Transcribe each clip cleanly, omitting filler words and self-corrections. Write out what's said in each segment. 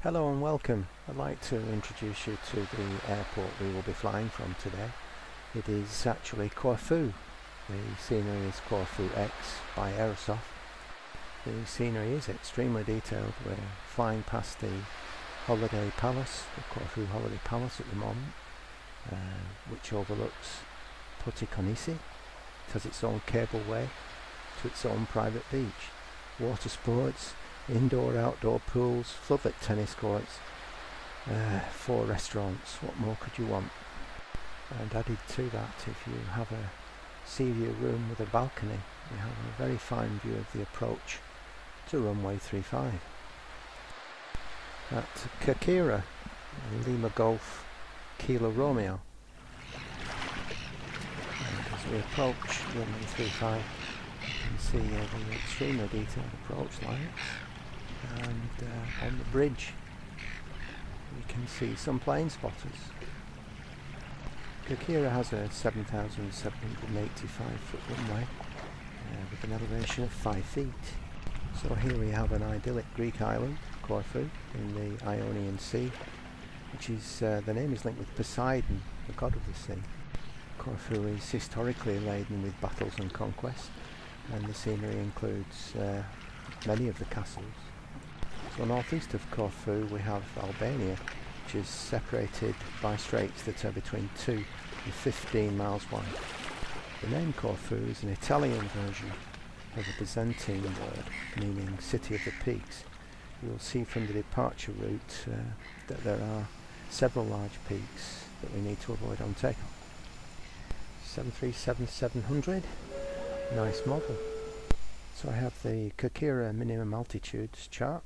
Hello and welcome. I'd like to introduce you to the airport we will be flying from today. It is actually Corfu. The scenery is Corfu X by Aerosoft. The scenery is extremely detailed. We're flying past the Holiday Palace, the Corfu Holiday Palace at the moment, which overlooks Bikinis. It has its own cableway to its own private beach, water sports, indoor-outdoor pools, floodlit tennis courts, 4 restaurants. What more could you want? And added to that, if you have a sea view room with a balcony, you have a very fine view of the approach to runway 35. At Kakira, Lima Golf, Kilo Romeo. And as we approach runway 35, you can see the extremely detailed approach lights. And on the bridge you can see some plane spotters. Kakira has a 7,785 foot runway with an elevation of 5 feet. So here we have an idyllic Greek island, Corfu, in the Ionian Sea, which is, the name is linked with Poseidon, the god of the sea. Corfu is historically laden with battles and conquest, and the scenery includes many of the castles. So northeast of Corfu we have Albania, which is separated by straits that are between 2 and 15 miles wide. The name Corfu is an Italian version of a Byzantine word meaning city of the peaks. You'll see from the departure route that there are several large peaks that we need to avoid on takeoff. 737-700, nice model. So I have the Kakira minimum altitudes chart.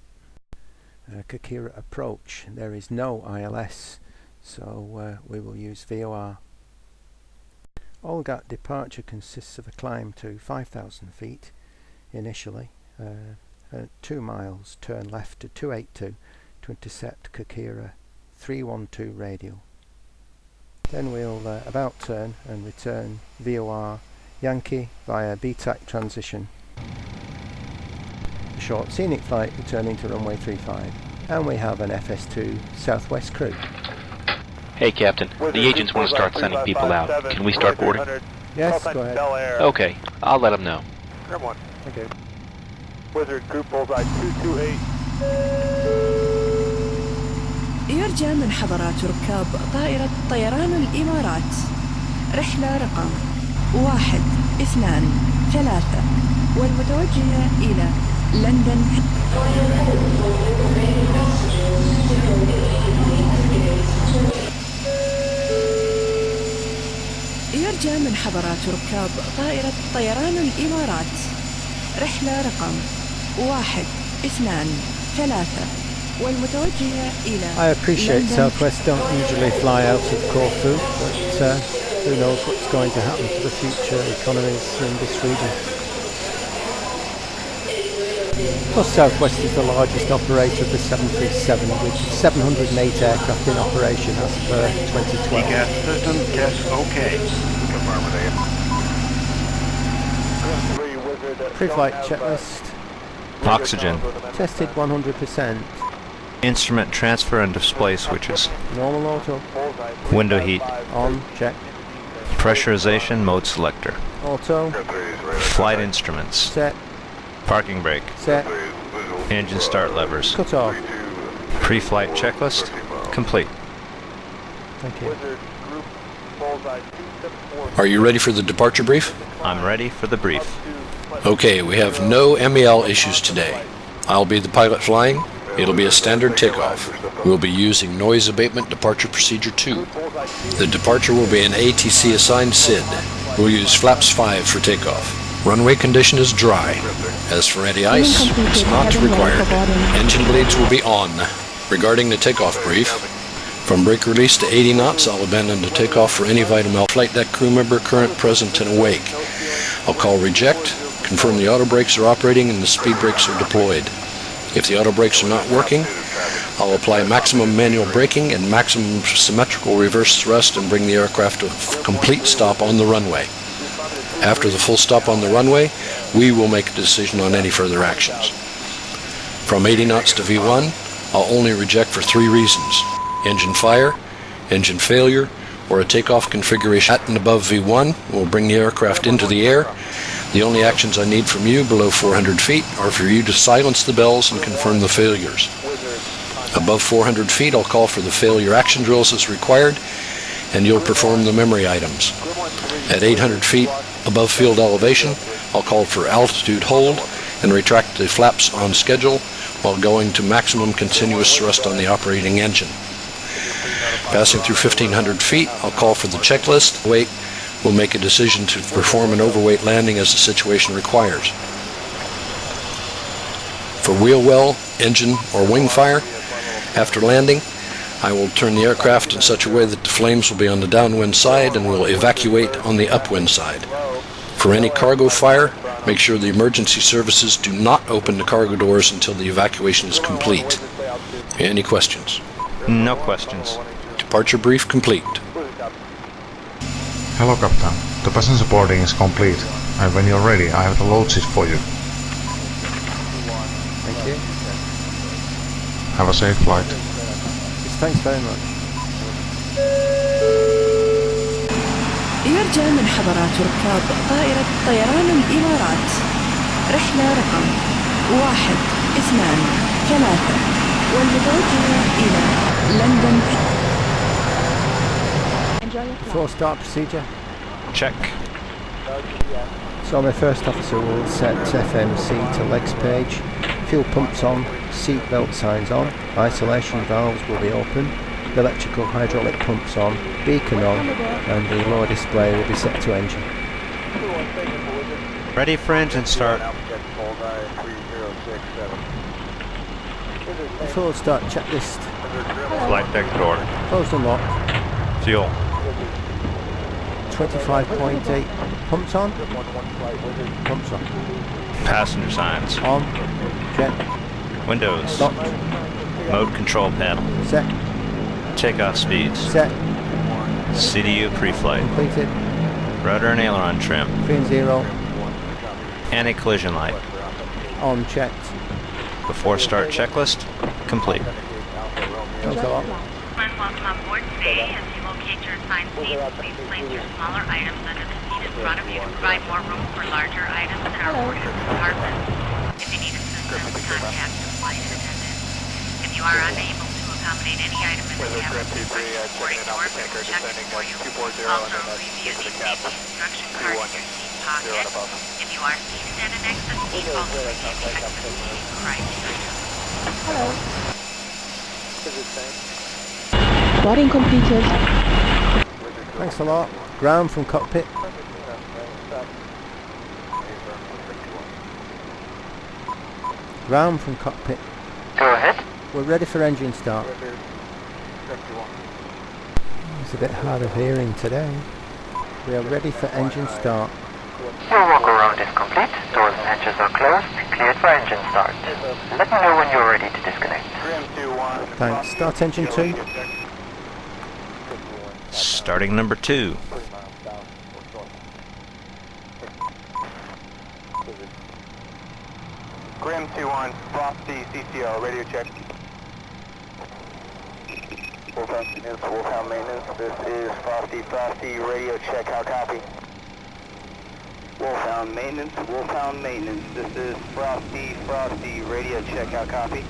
Kakira approach, there is no ILS, so we will use VOR. Olgat departure consists of a climb to 5,000 feet initially, 2 miles, turn left to 282 to intercept Kakira 312 radial. Then we'll about turn and return VOR Yankee via BTAC transition. A short scenic flight returning to runway 35, and we have an FS2 Southwest crew. Hey Captain, the agents want to start sending people out. Can we start boarding? Yes, go ahead. Okay, I'll let them know. Thank you. Wizard Group Bullseye 228. يرجى من حضرات ركاب طائرة طيران الإمارات رحلة رقم 123 والمتوجهة إلى لندن. يرجى من حضرات ركاب طائرة طيران الإمارات رحلة رقم 123 والمتوجهة إلى I appreciate Southwest don't usually fly out of Corfu, but who knows what's going to happen to the future economies in this region. Plus Southwest is the largest operator of the 737 with 708 aircraft in operation as per 2012. Gas system, yes, okay. Pre-flight checklist. Oxygen. Tested 100%. Instrument transfer and display switches. Normal auto. Window heat. On. Check. Pressurization mode selector. Auto. Flight instruments. Set. Parking brake. Set. Engine start levers. Cut off. Pre-flight checklist complete. Thank you. Are you ready for the departure brief? I'm ready for the brief. Okay, we have no MEL issues today. I'll be the pilot flying. It'll be a standard takeoff. We'll be using noise abatement departure procedure 2. The departure will be an ATC assigned SID. We'll use flaps 5 for takeoff. Runway condition is dry. As for anti-ice, it's not required. Engine blades will be on. Regarding the takeoff brief, from brake release to 80 knots, I'll abandon the takeoff for any Vitamal flight deck crew member current, present, and awake. I'll call reject, confirm the auto brakes are operating and the speed brakes are deployed. If the auto brakes are not working, I'll apply maximum manual braking and maximum symmetrical reverse thrust and bring the aircraft to a complete stop on the runway. After the full stop on the runway, we will make a decision on any further actions. From 80 knots to V1, I'll only reject for 3 reasons: engine fire, engine failure, or a takeoff configuration at and above V1 will bring the aircraft into the air. The only actions I need from you below 400 feet are for you to silence the bells and confirm the failures. Above 400 feet, I'll call for the failure action drills as required, and you'll perform the memory items. At 800 feet above field elevation, I'll call for altitude hold and retract the flaps on schedule while going to maximum continuous thrust on the operating engine. Passing through 1500 feet, I'll call for the checklist. We'll make a decision to perform an overweight landing as the situation requires. For wheel well, engine, or wing fire, after landing, I will turn the aircraft in such a way that the flames will be on the downwind side and will evacuate on the upwind side. For any cargo fire, make sure the emergency services do not open the cargo doors until the evacuation is complete. Any questions? No questions. Departure brief complete. Hello, Captain. The passenger boarding is complete, and when you're ready, I have the load sheet for you. Thank you. Have a safe flight. Thanks very much. يرجى من حضرات ركاب طائرة طيران الإمارات رحلة رقم 123 والمتوجهة إلى لندن. Before start procedure. Check. So my first officer will set FMC to legs page, fuel pumps on, seat belt signs on, isolation valves will be open, electrical hydraulic pumps on, beacon on, and the lower display will be set to engine. Ready for engine start. Before start checklist. Flight deck door. Closed and locked. Fuel. 25.8. Pumps on. Pumps on. Passenger signs. On. Check. Windows. Locked. Mode control panel. Set. Takeoff speeds. Set. CDU pre-flight. Completed. Rudder and aileron trim. 3 and 0. Anti-collision light. On. Checked. Before start checklist. Complete. Thanks a lot. Welcome on board today. As you locate your assigned seats, please place your smaller items under the seat in front of you to provide more room for larger items in our boarding compartment. If you need assistance, contact your flight attendant. If you are unable to accommodate any item in the cabin, the boarding doors will be checked for you. Also, review the safety instruction card in your seat pocket. If you are seated at an exit seat, also review the exit seating criteria. Hello. Boarding completed. Thanks a lot. Ground from cockpit. Ground from cockpit. Go ahead. We're ready for engine start. It's a bit hard of hearing today. We are ready for engine start. Your walk around is complete. Doors and hatches are closed. Cleared for engine start. Let me know when you're ready to disconnect. Thanks. Start engine 2. Starting number 2. Grim 2-1, Frosty, CCO, radio check. Wolfhound maintenance, this is Frosty, radio check, how copy? Wolfhound maintenance, this is Frosty, radio check, how copy?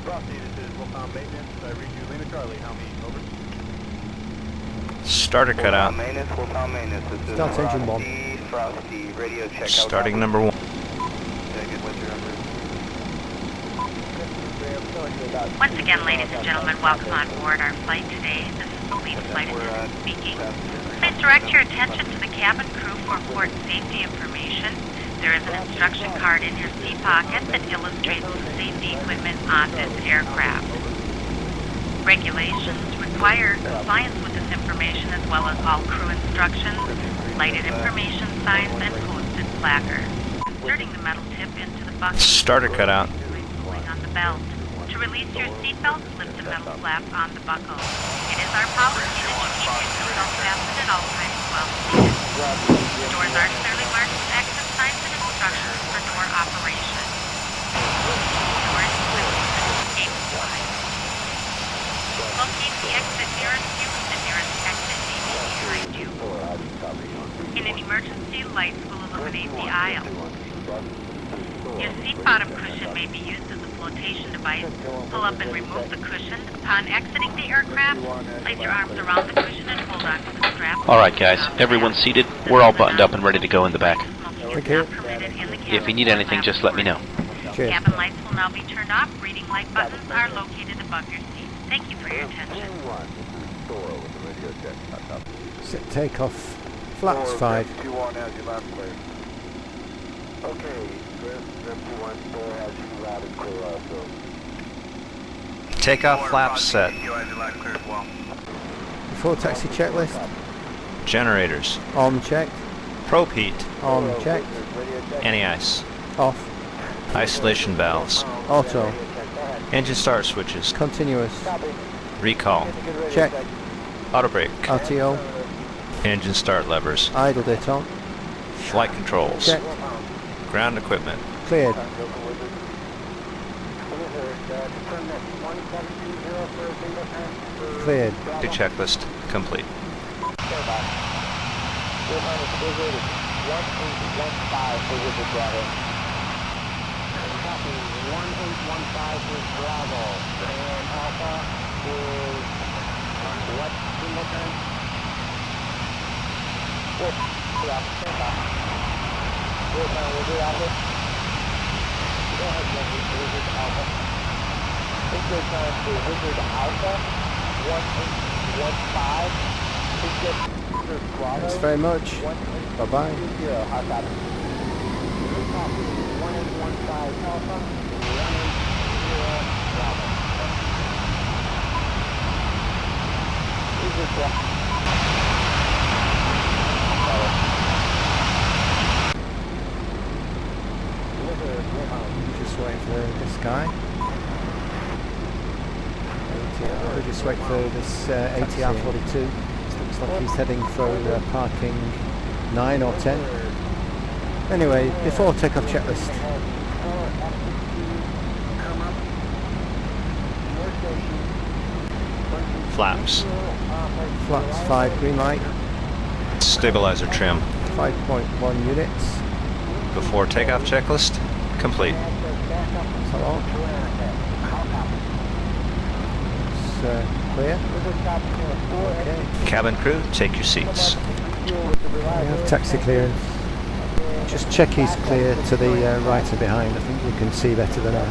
Frosty, this is Wolfhound maintenance, I read you Lima Charlie, how many, over? Starter cutout. Wolfhound maintenance, this is Start engine 1. Frosty, radio check, how Starting copy? number 1. Once again, ladies and gentlemen, welcome on board our flight today. This is the lead flight attendant speaking. Please direct your attention to the cabin crew for port safety information. There is an instruction card in your seat pocket that illustrates the safety equipment on this aircraft. Regulations require compliance with this information as well as all crew instructions, lighted information signs, and posted placards. Inserting the metal tip into the bucket. Starter cutout. Pulling on the belt. To release your seatbelt, lift the metal flap on the buckle. It is our policy that you keep your seatbelt fastened at all times while seated. Doors are clearly marked emergency lights will illuminate the aisle. Your seat bottom cushion may be used as a flotation device. Pull up and remove the cushion. Upon exiting the aircraft, place your arms around the cushion and hold on to the strap. Alright guys, everyone's seated. We're all buttoned up and ready to go in the back. Okay. If you need anything, just let me know. Cheers. Cabin lights will now be turned off. Reading light buttons are located above your seat. Thank you for your attention. Set takeoff. Flaps 5. Takeoff flaps set. Before taxi checklist. Generators. On checked. Probe heat. On checked. Anti-ice. Off. Isolation valves. Auto. Engine start switches. Continuous. Recall. Check. Auto brake. RTO. Engine start levers. Idle it on. Flight controls. Check. Ground equipment. Cleared. Cleared. The checklist complete. Thanks very much. Bye-bye. Just wait for this guy. We'll just wait for this ATR 42. Looks like he's heading for parking 9 or 10. Anyway, before takeoff checklist. Flaps. Flaps 5, green light. Stabilizer trim. 5.1 units. Before takeoff checklist complete. Hello. It's clear. Okay. Cabin crew, take your seats. We have taxi clearance. Just check he's clear to the right and behind. I think you can see better than I.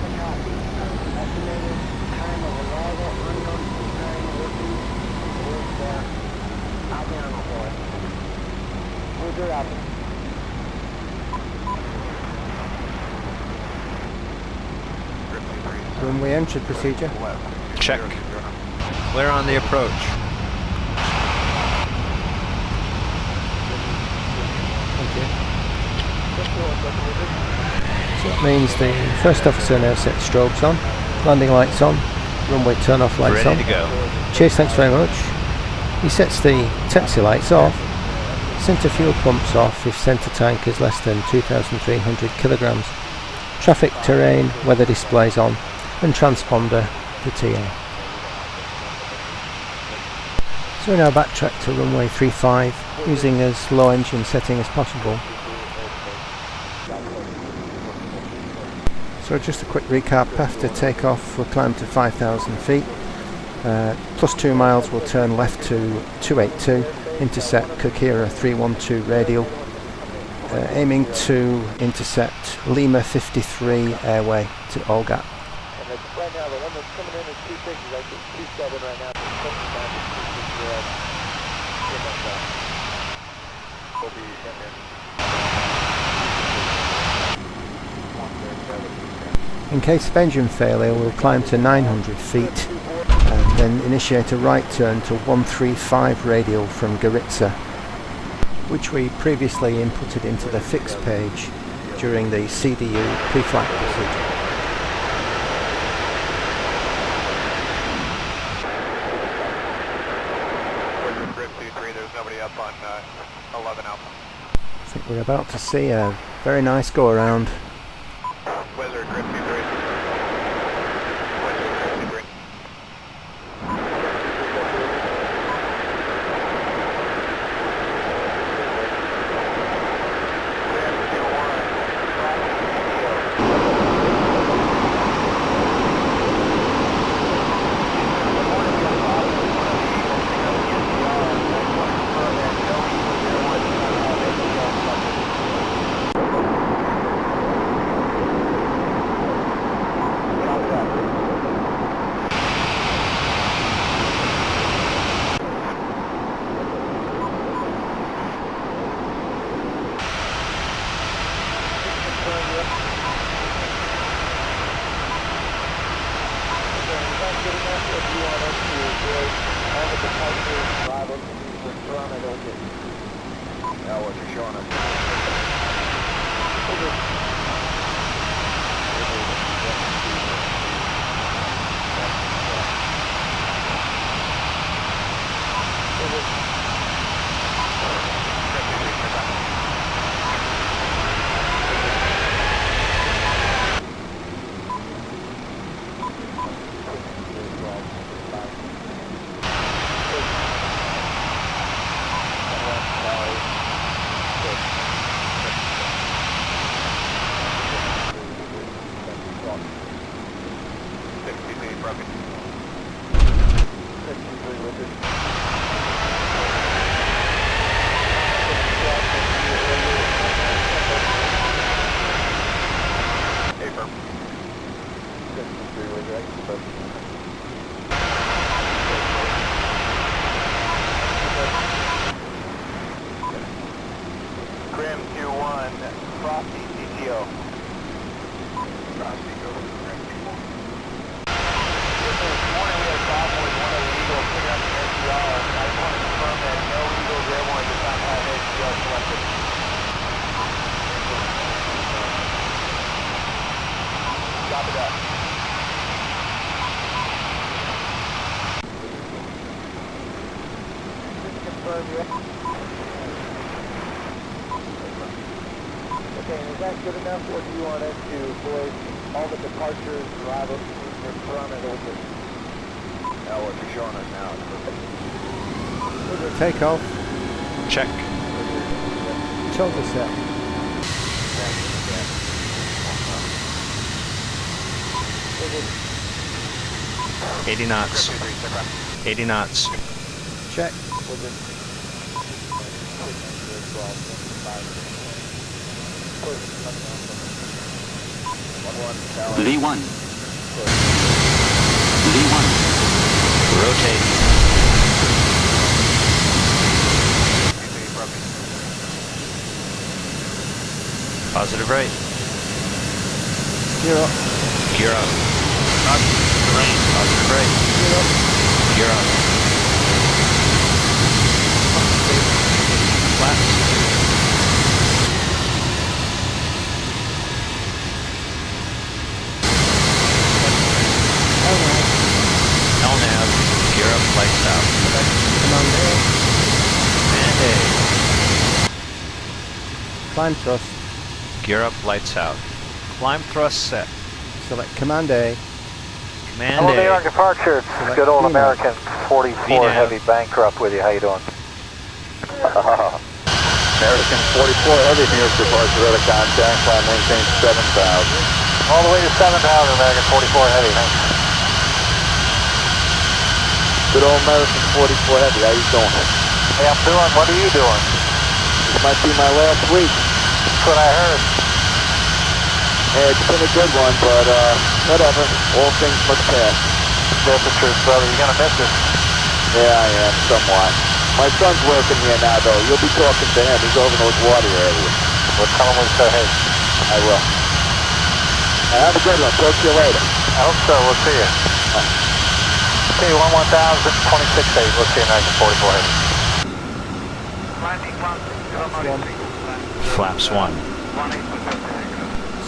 Runway entry procedure. Check. Clear on the approach. Thank you. So that means the first officer now sets strobes on, landing lights on, runway turn off lights on. Ready to go. Cheers, thanks very much. He sets the taxi lights off, centre fuel pumps off if centre tank is less than 2,300 kilograms, traffic, terrain, weather displays on, and transponder to TA. So we now backtrack to runway 35 using as low engine setting as possible. So just a quick recap, after takeoff we'll climb to 5,000 feet, plus 2 miles we'll turn left to 282, intercept Kokira 312 radial, aiming to intercept Lima 53 airway to Olgat. Right now, the one that's coming in is 260, I think 27 right now. In case of engine failure, we'll climb to 900 feet and then initiate a right turn to 135 radial from Goritsa, which we previously inputted into the fix page during the CDU pre-flight procedure. I think we're about to see a very nice go around. what they're showing us. Grim Q1, Frosty CTO. Frosty, go to the Grim Q1. This morning we had a problem with one of the Eagles picking up the SDR. I just want to confirm that no Eagles Airborne does not have SDR selected. Copy that. Just confirm you. Okay, and is that good enough, or do you want us to avoid all the departures, arrivals, and parameters? Now what you're showing us now is perfect. Takeoff. Check. Tilde set. 80 knots. 80 knots. Check. V1. V1. Rotate. Positive right. Gear up. Gear up. Positive right. Gear up. Gear up. Flaps. LNAV. Gear up, lights out. Command A. And A. Climb thrust. Gear up, lights out. Climb thrust set. Select Command A. Command Hello, New A. York departure. Select Good old VNAV. American 44 VNAV. Heavy bankrupt with you. How you doing? American 44 Heavy, New York departure at a contact. Climb maintain 7,000. All the way to 7,000, American 44 Heavy. Thanks. Good old American 44 Heavy. How you doing? Hey, I'm doing. What are you doing? This might be my last week. That's what I heard. Yeah, it's been a good one, but whatever. All things must pass. That's the truth, brother. You're gonna miss it. Yeah, I am, somewhat. My son's working here now, though. You'll be talking to him. He's over in those water areas. Well, tell him we say hey. I will. Have a good one. Talk to you later. I hope so. We'll see you. Okay, 11000, 26-8. We'll see you American 44 Heavy. Flaps 1.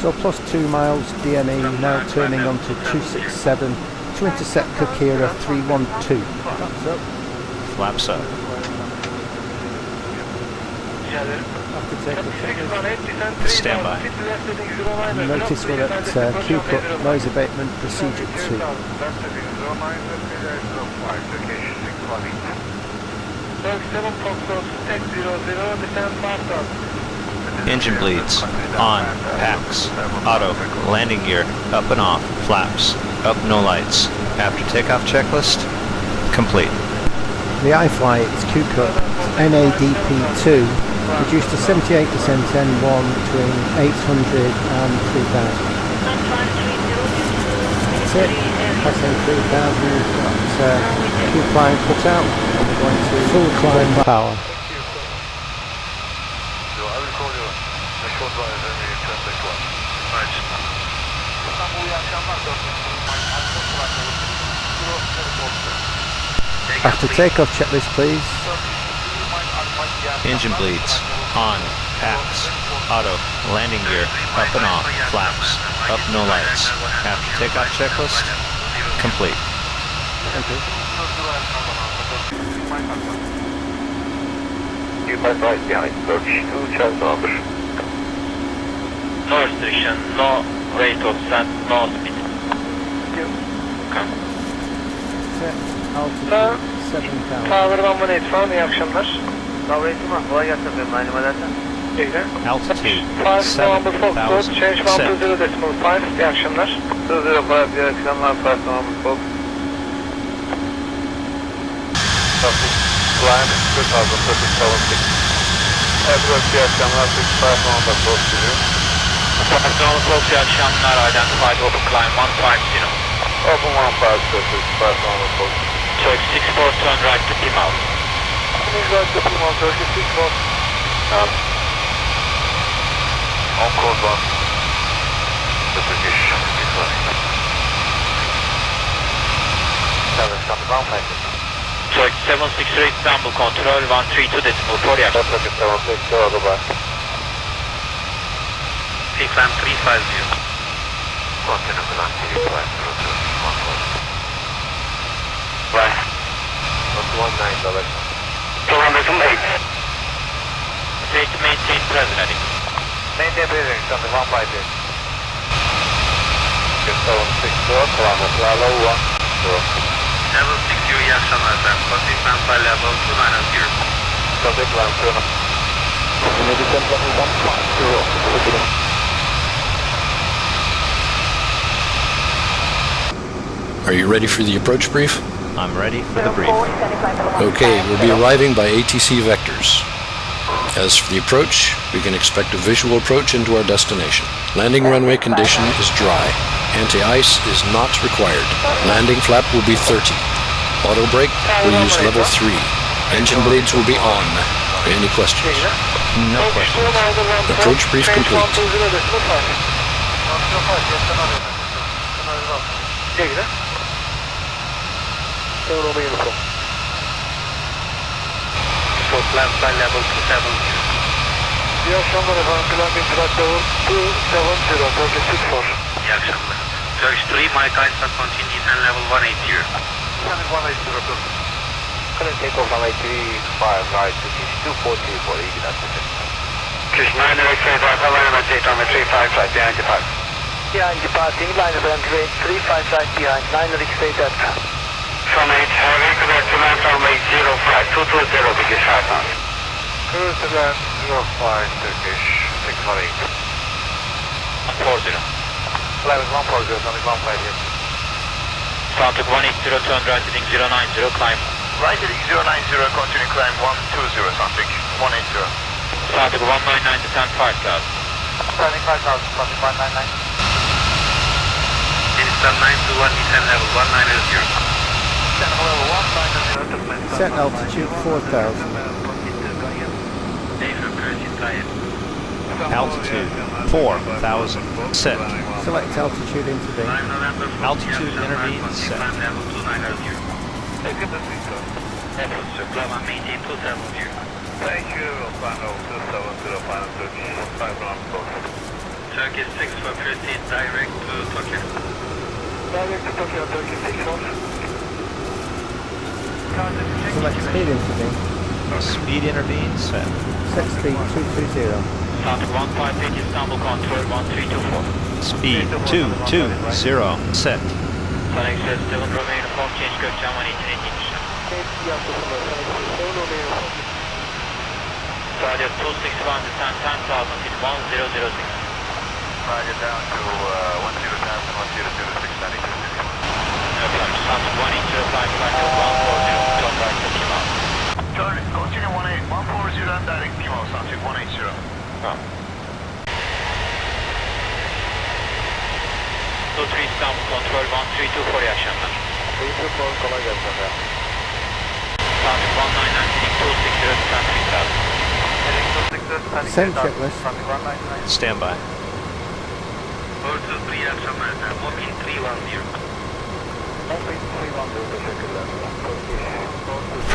So plus 2 miles DME, now turning onto 267 to intercept Kokira 312. Flaps up. After takeoff checklist. Stand by. Notice we're at Q-cut noise abatement procedure 2. Engine bleeds. On. Packs. Auto. Landing gear. Up and off. Flaps. Up, no lights. After takeoff checklist. Complete. The iFly, its Q-cut NADP2 reduced to 78% N1 between 800 and 3000. That's it. Passing 3000, got Q-climb put out. We're going to full climb power. After takeoff checklist, please. Engine bleeds. On, pax, auto, landing gear, up and off, flaps, up no lights. After takeoff checklist, complete. Thank you. right behind, approach 2 Charles Albert. No restriction, no rate of sand, no speed. Set altitude 7,000. Tower 118 iyi akşamlar. Tower 18 kolay gelsin benim aynı edersen. Altitude 5 November Foxtrot, 7,000 change 1 to set. 0.5, iyi akşamlar. 205, iyi akşamlar, 5 November Fox. Climb 2037. Edward, iyi akşamlar, 65 November Fox geliyor. 5 November Fox, iyi akşamlar, identified open climb 150. Open 150, 65 November Fox. Turk 64, turn right to Plymouth. Turning right to Plymouth, Turk 64. On code 1. The British IFly. 7 763 Istanbul control 132 decimal 4 yeah. 762 goodbye. IFly 350. Continue to land IFly 021. Bye. 119 direction. 208. Stay to maintain present heading. Maintain present, something 150. Get 760, kilometer, level 1. Level 60, iyi akşamlar efendim. Contact plan by level 290. Contact plan 290. Medical level 150. Are you ready for the approach brief? I'm ready for the brief. Okay, we'll be arriving by ATC vectors. As for the approach, we can expect a visual approach into our destination. Landing runway condition is dry. Anti-ice is not required. Landing flap will be 30. Auto brake will use level 3. Engine blades will be on. Any questions? No questions. Approach brief complete. Land by level 270. İyi akşamlar efendim. Landing flight level 270, Turkish 64. İyi akşamlar. Turkish 3, Mike Alpha continues and level 180. Landing 180, current takeoff runway 35 right, Turkish 240 for easy altitude. Turkish 9 direct straight right, line and take runway 35 right behind the park. Behind the parking, line of entry 35 right behind, 9 direct straight up. From 8, heavy, correct to land runway 05, 220, British 5 knots. Cruise to land 05, Turkish 618. 140. Level 140, runway 15 here. Soundtrack 180, turn right heading 090, climb. Right heading 090, continue climb 120, Soundtrack 180. Soundtrack 199, descend 5,000. Descending 5,000, Soundtrack 199. Instant 921, descend level 190. Set altitude 4,000. Altitude 4,000 set. Select altitude intervene. Altitude intervene set. Thank you, final 270, final Turkish 5 round close. Turkish 6 for proceed direct to Tokyo. Direct to Tokyo, Turkish 6 on. Select speed intervene. Speed intervene set. Set speed 220. Soundtrack 158 Istanbul control 1324. Speed 220 set. Sonic says 7 Romeo uniform change Gökçen 118 Roger 261 descend 10,000 feet 1006. Roger down to 10,000 1006 92. No problem. Soundtrack 1805 flight level 140 turn right to Plymouth. Turn continue 140 and direct Plymouth Soundtrack 180. Oh. 23 Istanbul control 132 iyi akşamlar. 324 kolay gelsin efendim. Soundtrack 199 heading 260 descend 3000. Descent checklist. Standby. 423 iyi akşamlar efendim. Mopin 310.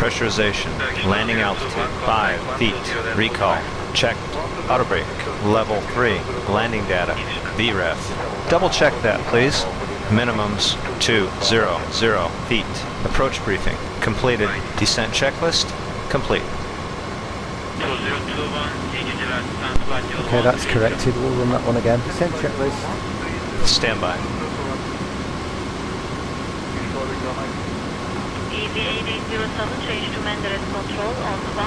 Pressurization. Landing altitude 5 feet. Recall checked, auto brake, level 3, landing data, VREF. Double check that, please. Minimums 200 feet. Approach briefing completed. Descent checklist complete. Okay, that's corrected. We'll run that one again. Descent checklist. Stand by.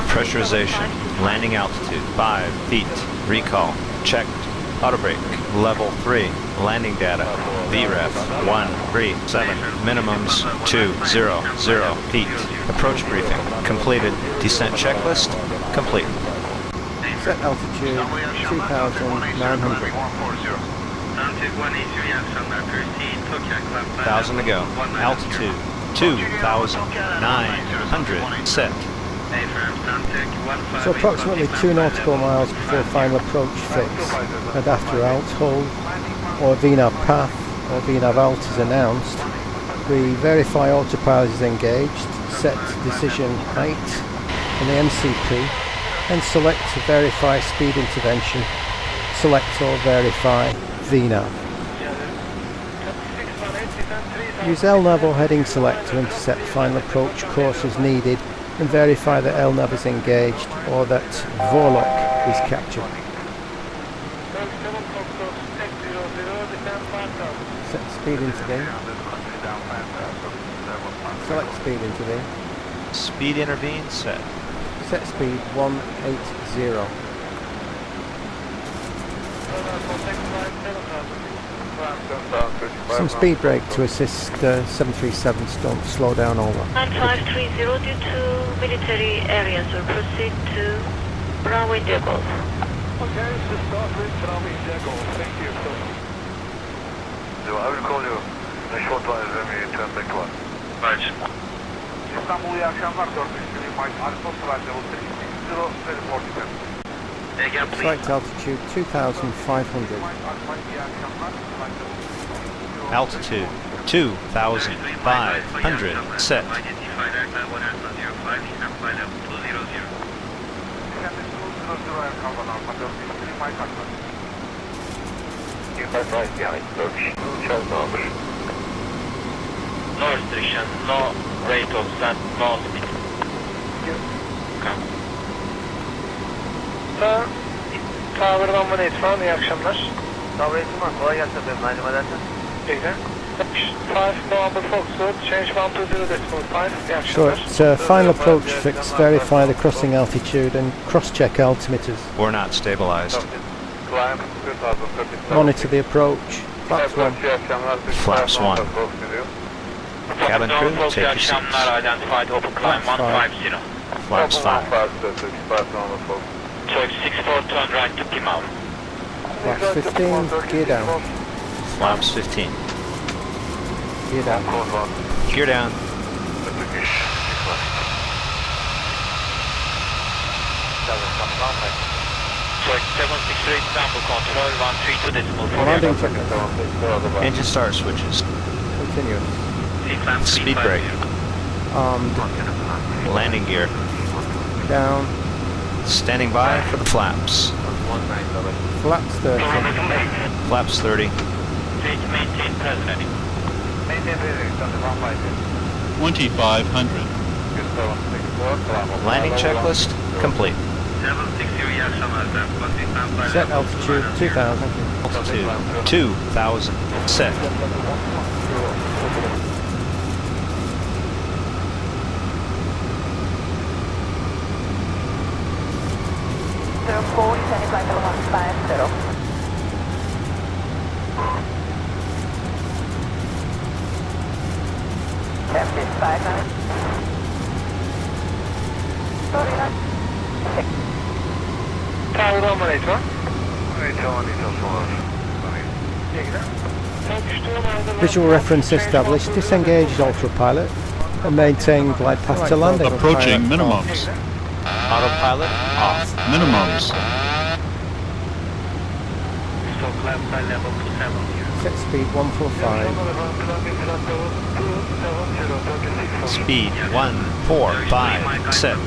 Pressurization, landing altitude 5 feet, recall, checked, auto brake, level 3, landing data, VREF 137, minimums 200 feet, approach briefing completed, descent checklist complete. Set altitude 2,900. 1,000 to go, altitude 2,900 set. So approximately 2 nautical miles before final approach fix, and after alt hold or VNAV path or VNAV alt is announced, we verify autopilot is engaged, set decision height in the MCP, and select to verify speed intervention, select or verify VNAV. Use LNAV or heading select to intercept final approach course as needed and verify that LNAV is engaged or that Vorlock is captured. Set speed intervene. Select speed intervene. Speed intervene set. Set speed 180. Some speed brake to assist 737 don't slow down over. 9530 due to military areas will proceed to runway Golf. Okay, so start with runway Golf. Thank you. So I will call you in a short while when we turn back one. Right. İstanbul iyi akşamlar. 4 Mike Alfa Flight Level 360 Again, please. Select altitude 2,500. Altitude 2,500 set. No restriction, no rate of send, no speed. Tower 118, iyi akşamlar. Tower 118, kolay gelsin efendim, aynı madenden. İyi. 5 November Foxtrot, change 120.5, iyi akşamlar. So at final approach fix, verify the crossing altitude and cross-check altimeters. We're not stabilized. Climb 2037. Monitor the approach. Flaps 1. Flaps 1. Cabin crew, take your seats. Identified open climb 150. Flaps 5. Choice 64, turn right to Plymouth. Flaps 15, gear down. Flaps 15. Gear down. Gear down. Choice 763, Istanbul control 132.4. Landing check. Engine start switches. Continuous. Speed brake. Armed. Landing gear. Down. Standing by for the flaps. Flaps 30. Flaps 30. Maintain present. Maintain present, 2,500. Landing checklist complete. 760, Set altitude 2,000. Altitude 2,000 set. Tower 118. Visual reference established. Disengaged autopilot and maintain glide path to landing. Approaching minimums. Autopilot off. Minimums. Set speed 145. Speed 145 set.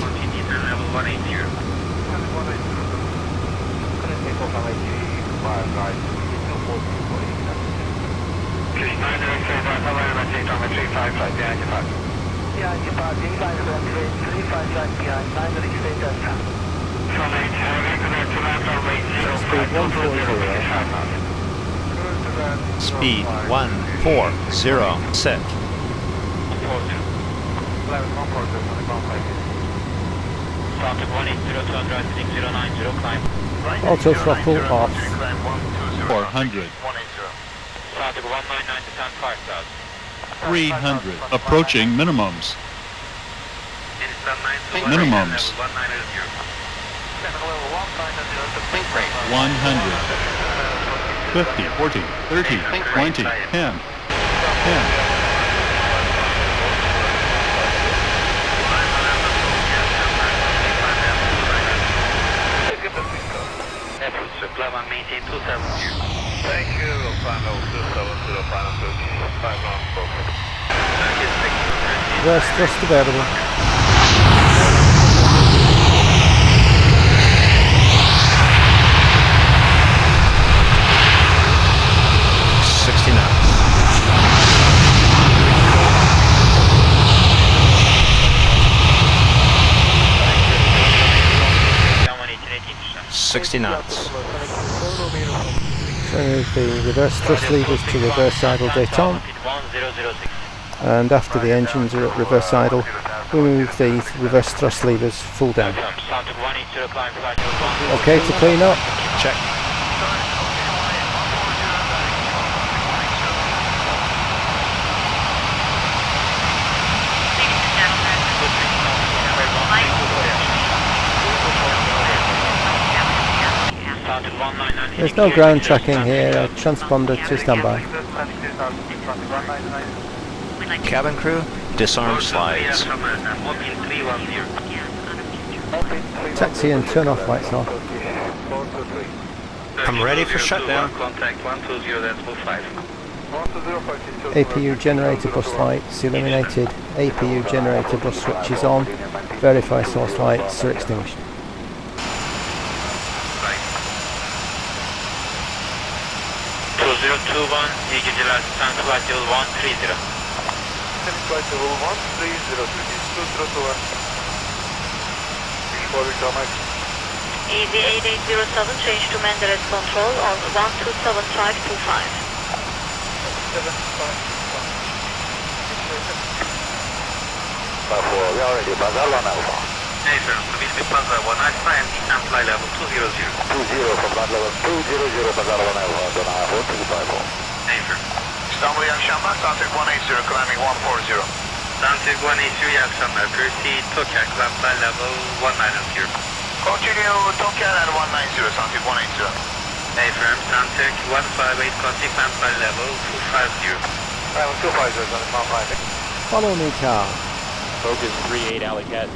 Speed 140 set. Auto throttle off. 400. 300. Approaching minimums. Minimums. 100. 50, 40, 30, 20, 10. 10. Thank you, final 270, final 5 rounds broken. Reverse thrust available. Sixty knots. Remove the reverse thrust levers to reverse idle détente, and after the engines are at reverse idle, remove the reverse thrust levers full down. Okay to clean up? Check. There's no ground tracking here, transponder to standby. Cabin crew, disarm slides. Taxi and turn off lights off. I'm ready for shutdown. APU generator bus lights illuminated. APU generator bus switches on. Verify source lights are extinguished. iyi geceler. Stand flight level 130. Stand flight level 130. 201. Easy 8807, change to Menderes control on 127525. We are ready, Bazar 1 Alpha. Hey sir, please be Bazar 1 Alpha and descend flight level 200. 20 from flight level 200, Bazar 1 Alpha, Don Ivo 254. Hey sir. İstanbul iyi akşamlar, Santek 180, climbing 140. Santek 180, iyi akşamlar, proceed Tokyo, climb flight level 190. Continue Tokyo at 190, Santek 180. Hey firm, Santek 158, continue climb flight level 250. Level 250, Santek 158. Follow me, car. Focus 38, Alley Cat.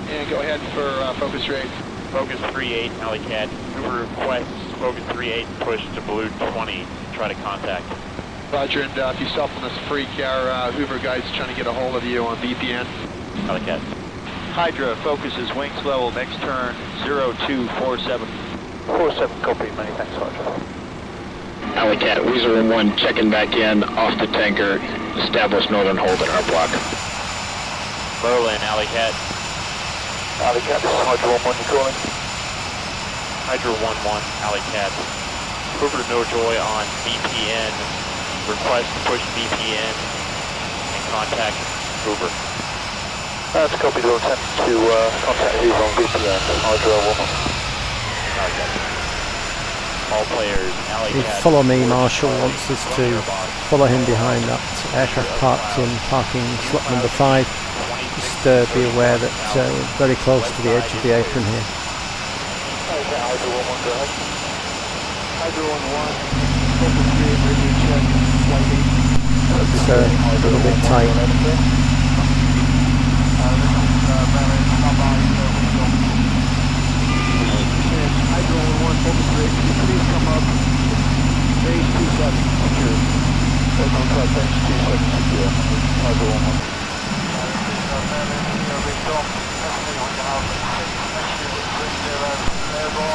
And go ahead for Focus 38. Focus 38, Alley Cat. Uber requests Focus 38 push to Blue 20. Try to contact. Roger, and if you stop on this freak, our Hoover guide's trying to get a hold of you on VPN. Alley Cat. Hydra focuses wings level, next turn 0247. 47, copy, many thanks, Roger. Alley Cat, Weezer Room 1 checking back in off the tanker. Establish northern hold at our block. Berlin, Alley Cat. Alley Cat, this is Hydra 1-1, you calling? Hydra 1-1, Alley Cat. Hoover No Joy on VPN. Request to push VPN and contact Hoover. That's a copy, we'll attempt to contact Hoover on VPN, Hydra 1-1. Alley Cat. All players, Alley If Cat. follow me, Marshall wants us to follow him behind that aircraft parked in parking slot number 5. Just be aware that we're very close to the edge of the apron here. Hydra 1-1, go ahead. Hydra 1-1, focus 3, radio check, flight 8. It's a little bit tight. Hydra 1-1, focus 3, please come up. Base 27, secure. Base 27, secure. Hydra 1-1.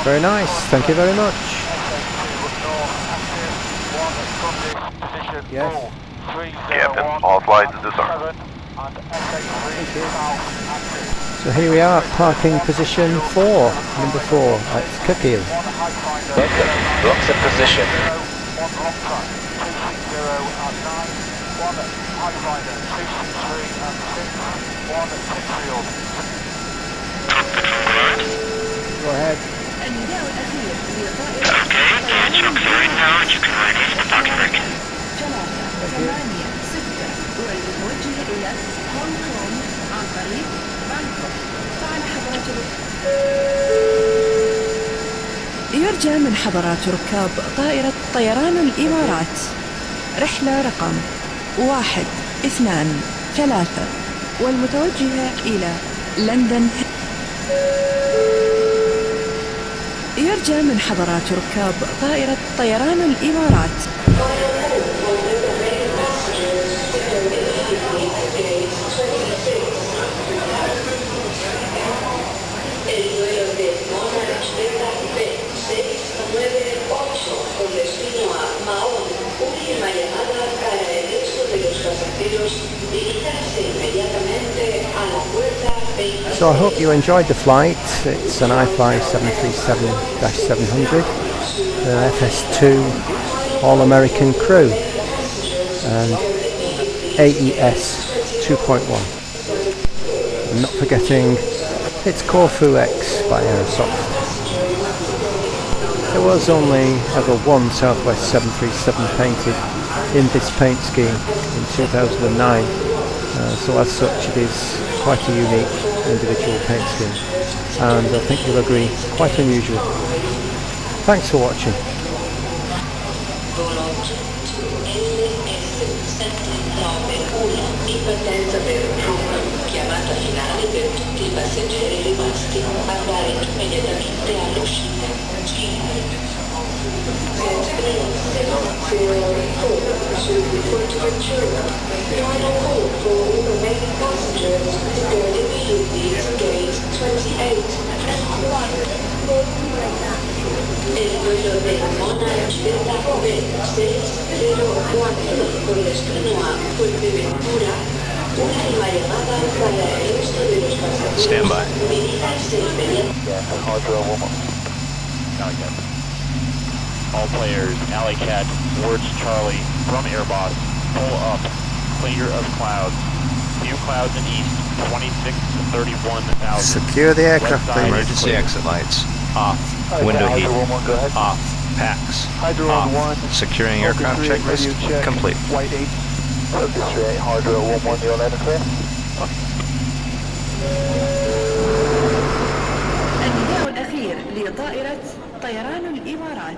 Very nice, thank you very much. Yes. Captain, all flights disarmed. Thank you. So here we are at parking position 4, number 4, at Corfu. Blocks in position. Go ahead. Okay, checks are in now and you can release the parking brake. والمتوجه إلى هونغ كونغ عن طريق بانكوك. فعلى حضرات يرجى من حضرات ركاب طائرة طيران الإمارات رحلة رقم 123 والمتوجهة إلى لندن. يرجى من حضرات ركاب طائرة طيران الإمارات So I hope you enjoyed the flight. It's an IFly737-700, FS2 All-American crew and AES 2.1. And not forgetting it's Corfu X by Aerosoft. There was only ever one Southwest 737 painted in this paint scheme in 2009, so as such it is quite a unique individual paint scheme, and I think you'll agree, quite unusual. Thanks for watching. El vuelo de Monarch Delta B 604 con destino a Fuerteventura, una nueva llamada para el resto de los pasajeros. Stand by. Diríjanse inmediatamente. All players, Alley Cat, towards Charlie, from Airbus, pull up, clear of clouds. Few clouds in east, 26 to 31,000. Secure the aircraft, please. Emergency exit lights. Off. Window heat. Off. Packs. Off. Securing aircraft checklist complete. White 8. Hydro 11, you're landing clear. النداء الأخير لطائرة طيران الإمارات